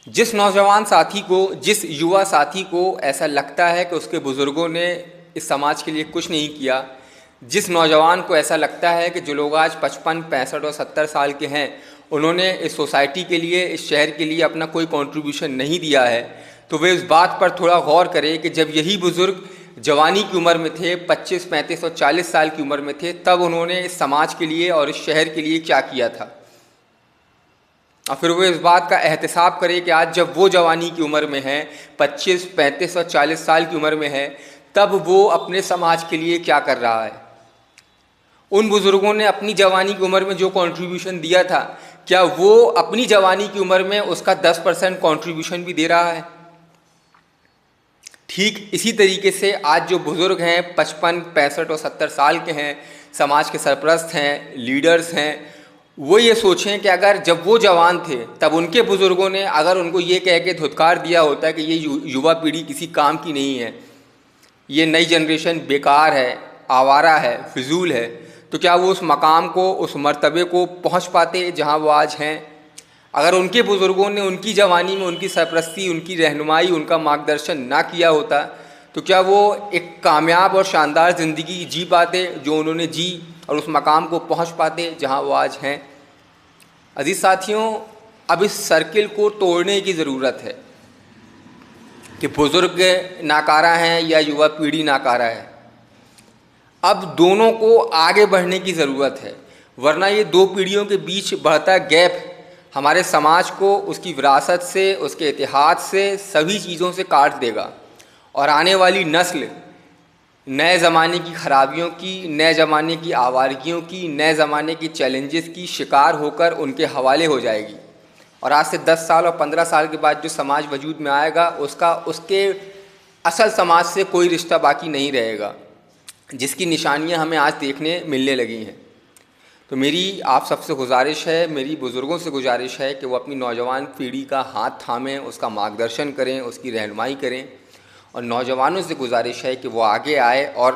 जिस नौजवान साथी को, जिस युवा साथी को ऐसा लगता है कि उसके बुज़ुर्गों ने इस समाज के लिए कुछ नहीं किया, जिस नौजवान को ऐसा लगता है कि जो लोग आज 55, 65 और 70 साल के हैं, उन्होंने इस सोसाइटी के लिए, इस शहर के लिए अपना कोई कंट्रीब्यूशन नहीं दिया है, तो वे इस बात पर थोड़ा गौर करें कि जब यही बुज़ुर्ग जवानी की उम्र में थे, 25, 35 और 40 साल की उम्र में थे, तब उन्होंने इस समाज के लिए और इस शहर के लिए क्या किया था। और फिर वो इस बात का एहतिसाब करें कि आज जब वो जवानी की उम्र में है, 25, 35 और 40 साल की उम्र में है, तब वो अपने समाज के लिए क्या कर रहा है। उन बुज़ुर्गों ने अपनी जवानी की उम्र में जो कंट्रीब्यूशन दिया था, क्या वो अपनी जवानी की उम्र में उसका 10% कंट्रीब्यूशन भी दे रहा है। ठीक इसी तरीके से आज जो बुज़ुर्ग हैं, 55, 65 और 70 साल के हैं, समाज के सरपरस्त हैं, लीडर्स हैं, वो ये सोचें कि अगर जब वो जवान थे तब उनके बुज़ुर्गों ने अगर उनको ये कह के धुतकार दिया होता है कि ये युवा पीढ़ी किसी काम की नहीं है, ये नई जनरेशन बेकार है, आवारा है, फिजूल है, तो क्या वो उस मकाम को, उस मर्तबे को पहुंच पाते जहां वो आज हैं। अगर उनके बुज़ुर्गों ने उनकी जवानी में उनकी सरपरस्ती, उनकी रहनुमाई, उनका मार्गदर्शन ना किया होता, तो क्या वो एक कामयाब और शानदार ज़िंदगी जी पाते जो उन्होंने जी, और उस मकाम को पहुंच पाते जहां वो आज हैं। अजीज़ साथियों, अब इस सर्किल को तोड़ने की ज़रूरत है कि बुज़ुर्ग नाकारा हैं या युवा पीढ़ी नाकारा है। अब दोनों को आगे बढ़ने की ज़रूरत है, वरना ये दो पीढ़ियों के बीच बढ़ता गैप हमारे समाज को उसकी विरासत से, उसके इतिहास से, सभी चीज़ों से काट देगा, और आने वाली नस्ल नए ज़माने की खराबियों की, नए ज़माने की आवारगियों की, नए ज़माने की चैलेंजेस की शिकार होकर उनके हवाले हो जाएगी। और आज से 10 साल और 15 साल के बाद जो समाज वजूद में आएगा, उसका उसके असल समाज से कोई रिश्ता बाकी नहीं रहेगा, जिसकी निशानियां हमें आज देखने मिलने लगी हैं। तो मेरी आप सबसे गुजारिश है, मेरी बुज़ुर्गों से गुजारिश है कि वो अपनी नौजवान पीढ़ी का हाथ थामें, उसका मार्गदर्शन करें, उसकी रहनुमाई करें, और नौजवानों से गुजारिश है कि वो आगे आए और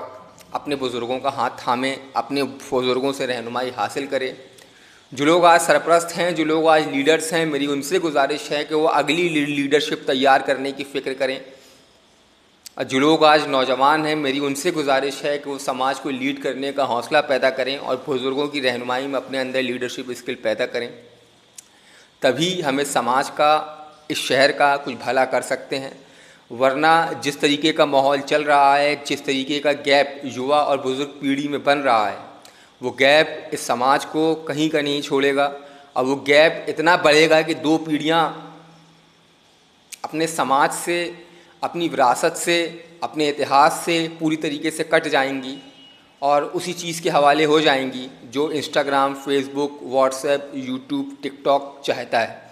अपने बुज़ुर्गों का हाथ थामें, अपने बुज़ुर्गों से रहनुमाई हासिल करें। जो लोग आज सरपरस्त हैं, जो लोग आज लीडर्स हैं, मेरी उनसे गुजारिश है कि वो अगली लीडरशिप तैयार करने की फ़िक्र करें। और जो लोग आज नौजवान हैं, मेरी उनसे गुजारिश है कि वो समाज को लीड करने का हौसला पैदा करें और बुज़ुर्गों की रहनुमाई में अपने अंदर लीडरशिप स्किल पैदा करें। तभी हमें समाज का, इस शहर का कुछ भला कर सकते हैं। वरना जिस तरीके का माहौल चल रहा है, जिस तरीके का गैप युवा और बुज़ुर्ग पीढ़ी में बन रहा है, वो गैप इस समाज को कहीं का नहीं छोड़ेगा, और वो गैप इतना बढ़ेगा कि दो पीढ़ियाँ अपने समाज से, अपनी विरासत से, अपने इतिहास से पूरी तरीके से कट जाएंगी और उसी चीज़ के हवाले हो जाएंगी जो Instagram, Facebook, WhatsApp, YouTube, TikTok चाहता है।